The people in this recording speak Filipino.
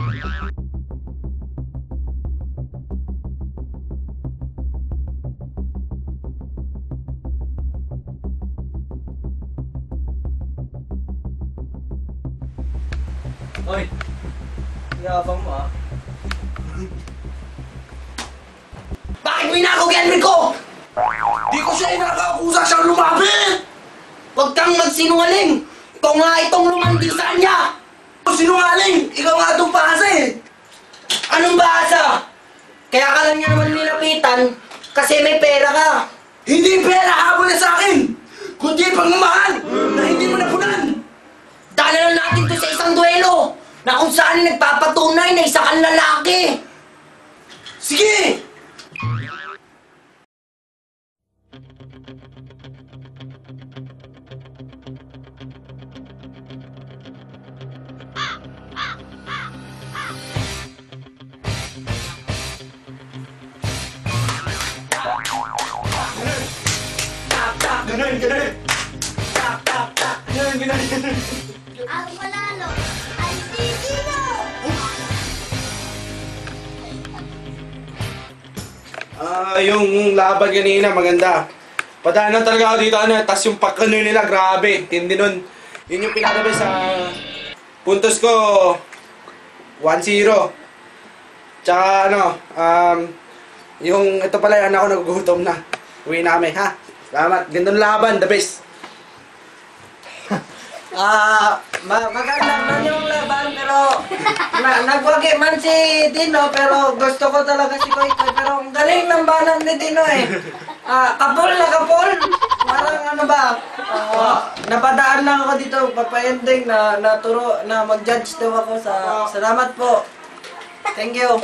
Hoy, yabang mo ah. Bakit mo inakaw kay Henry ko? Di ko siya inakakusa siyang lumapit! Huwag kang magsinungaling! Ikaw nga itong lumandi sa kanya! Sinungaling! Ikaw nga itong pasa eh! Anong bahasa? Kaya ka lang niya naman nilapitan kasi may pera ka. Hindi pera habol na sa akin! Kundi pagmamahal na hindi mo napunan! Dala na natin to sa isang duelo na kung saan nagpapatunay na isa kang lalaki! Sige! Ganun! Tak! Ganun! Ang manalo ay si Dino! Yung laban kanina, maganda. Padaanan talaga ako dito, tas yung pagkano nila, grabe. Tindi nun. Yun yung pinatabi sa puntos ko, 1-0. Tsaka yung ito pala, yung anak ko nagugutom na. Uwi namin, ha? Salamat. Gandang laban, the best. Maganda man yung laban pero nagwagi man si Dino pero gusto ko talaga si Koy-Koy pero ang galing ng banan ni Dino eh. Kapul na kapul. Parang ano ba? Napadaan lang ako dito papa-ending na naturo na mag-judge daw ako sa salamat po. Thank you.